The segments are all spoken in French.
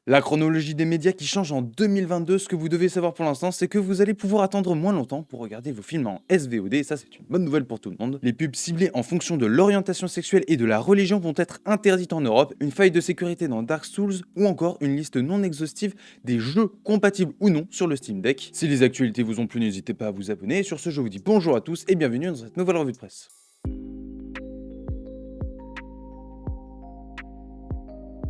La chronologie des médias qui change en 2022, ce que vous devez savoir pour l'instant, c'est que vous allez pouvoir attendre moins longtemps pour regarder vos films en SVOD, et ça c'est une bonne nouvelle pour tout le monde. Les pubs ciblées en fonction de l'orientation sexuelle et de la religion vont être interdites en Europe, une faille de sécurité dans Dark Souls ou encore une liste non exhaustive des jeux compatibles ou non sur le Steam Deck. Si les actualités vous ont plu, n'hésitez pas à vous abonner. Sur ce, je vous dis bonjour à tous et bienvenue dans cette nouvelle revue de presse.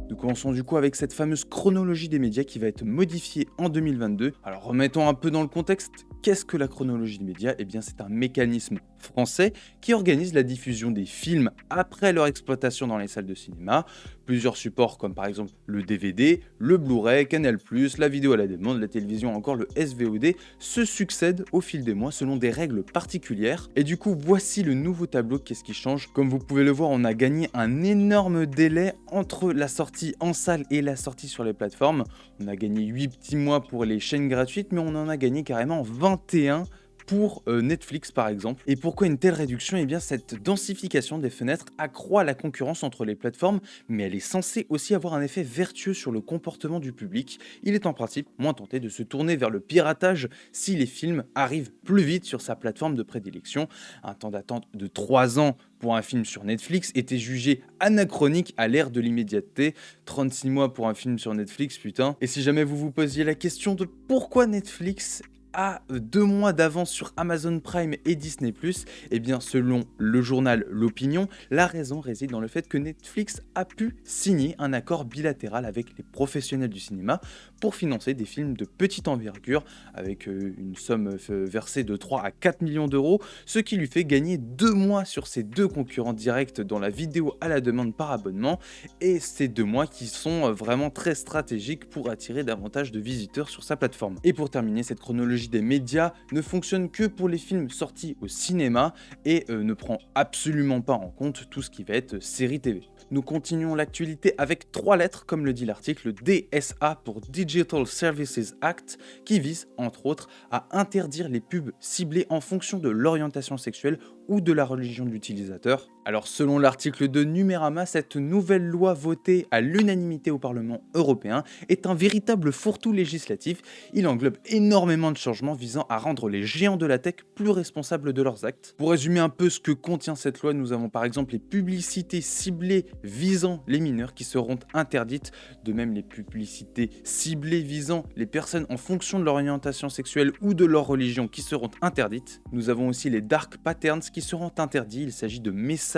Nous commençons du coup avec cette fameuse chronologie des médias qui va être modifiée en 2022. Alors remettons un peu dans le contexte, qu'est-ce que la chronologie des médias? Eh bien c'est un mécanisme français qui organise la diffusion des films après leur exploitation dans les salles de cinéma. Plusieurs supports comme par exemple le DVD, le Blu-ray, Canal+, la vidéo à la demande, la télévision, encore le SVOD se succèdent au fil des mois selon des règles particulières. Et du coup voici le nouveau tableau, qu'est-ce qui change? Comme vous pouvez le voir, on a gagné un énorme délai entre la sortie en salle et la sortie sur les plateformes. On a gagné 8 petits mois pour les chaînes gratuites, mais on en a gagné carrément 21 pour Netflix par exemple. Et pourquoi une telle réduction? Eh bien cette densification des fenêtres accroît la concurrence entre les plateformes, mais elle est censée aussi avoir un effet vertueux sur le comportement du public. Il est en principe moins tenté de se tourner vers le piratage si les films arrivent plus vite sur sa plateforme de prédilection. Un temps d'attente de 3 ans pour un film sur Netflix était jugé anachronique à l'ère de l'immédiateté. 36 mois pour un film sur Netflix, putain. Et si jamais vous vous posiez la question de pourquoi Netflix a 2 mois d'avance sur Amazon Prime et Disney+, eh bien selon le journal L'Opinion, la raison réside dans le fait que Netflix a pu signer un accord bilatéral avec les professionnels du cinéma pour financer des films de petite envergure avec une somme versée de 3 à 4 millions d'euros, ce qui lui fait gagner 2 mois sur ses 2 concurrents directs dans la vidéo à la demande par abonnement, et ces 2 mois qui sont vraiment très stratégiques pour attirer davantage de visiteurs sur sa plateforme. Et pour terminer, cette chronologie des médias ne fonctionne que pour les films sortis au cinéma et ne prend absolument pas en compte tout ce qui va être série TV. Nous continuons l'actualité avec 3 lettres, comme le dit l'article, DSA pour Digital Services Act, qui vise entre autres à interdire les pubs ciblées en fonction de l'orientation sexuelle ou de la religion de l'utilisateur. Alors selon l'article de Numérama, cette nouvelle loi votée à l'unanimité au Parlement européen est un véritable fourre-tout législatif. Il englobe énormément de changements visant à rendre les géants de la tech plus responsables de leurs actes. Pour résumer un peu ce que contient cette loi, nous avons par exemple les publicités ciblées visant les mineurs qui seront interdites, de même les publicités ciblées visant les personnes en fonction de leur orientation sexuelle ou de leur religion qui seront interdites. Nous avons aussi les dark patterns qui seront interdits. Il s'agit de messages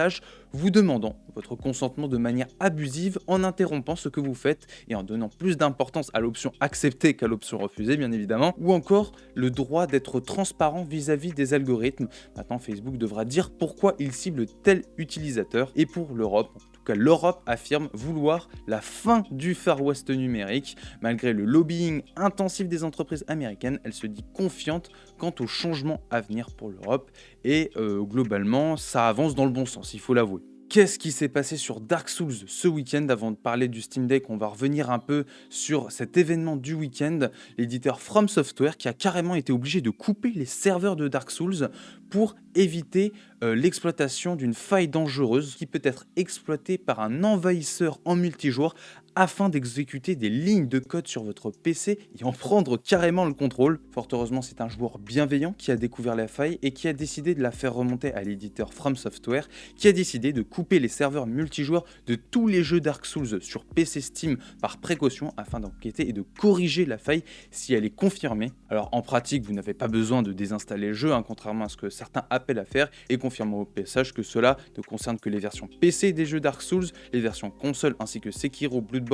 vous demandant votre consentement de manière abusive en interrompant ce que vous faites et en donnant plus d'importance à l'option accepter qu'à l'option refuser bien évidemment, ou encore le droit d'être transparent vis-à-vis des algorithmes. Maintenant Facebook devra dire pourquoi il cible tel utilisateur, et pour l'Europe, en tout cas l'Europe affirme vouloir la fin du Far West numérique. Malgré le lobbying intensif des entreprises américaines, elle se dit confiante quant aux changements à venir pour l'Europe et globalement ça avance dans le bon sens, il faut l'avouer. Qu'est-ce qui s'est passé sur Dark Souls ce week-end? Avant de parler du Steam Deck, on va revenir un peu sur cet événement du week-end. L'éditeur From Software qui a carrément été obligé de couper les serveurs de Dark Souls pour éviter l'exploitation d'une faille dangereuse qui peut être exploitée par un envahisseur en multijoueur afin d'exécuter des lignes de code sur votre PC et en prendre carrément le contrôle. Fort heureusement, c'est un joueur bienveillant qui a découvert la faille et qui a décidé de la faire remonter à l'éditeur From Software, qui a décidé de couper les serveurs multijoueurs de tous les jeux Dark Souls sur PC Steam par précaution afin d'enquêter et de corriger la faille si elle est confirmée. Alors en pratique, vous n'avez pas besoin de désinstaller le jeu, contrairement à ce que certains appellent à faire, et confirmons au passage que cela ne concerne que les versions PC des jeux Dark Souls. Les versions console ainsi que Sekiro, Bloodborne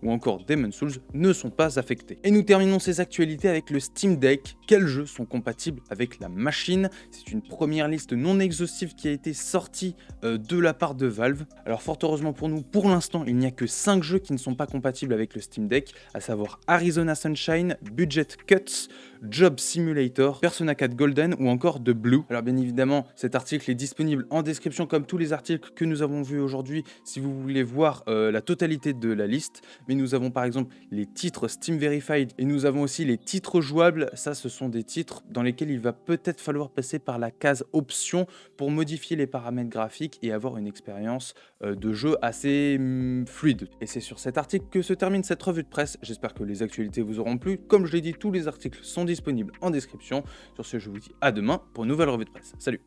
ou encore Demon's Souls ne sont pas affectées. Et nous terminons ces actualités avec le Steam Deck. Quels jeux sont compatibles avec la machine? C'est une première liste non exhaustive qui a été sortie de la part de Valve. Alors fort heureusement pour nous, pour l'instant, il n'y a que 5 jeux qui ne sont pas compatibles avec le Steam Deck, à savoir Arizona Sunshine, Budget Cuts, Job Simulator, Persona 4 Golden ou encore de Blue. Alors bien évidemment, cet article est disponible en description comme tous les articles que nous avons vus aujourd'hui si vous voulez voir la totalité de la liste. Mais nous avons par exemple les titres Steam Verified et nous avons aussi les titres jouables. Ça, ce sont des titres dans lesquels il va peut-être falloir passer par la case options pour modifier les paramètres graphiques et avoir une expérience de jeu assez fluide. Et c'est sur cet article que se termine cette revue de presse. J'espère que les actualités vous auront plu. Comme je l'ai dit, tous les articles sont disponibles en description. Sur ce, je vous dis à demain pour une nouvelle revue de presse. Salut!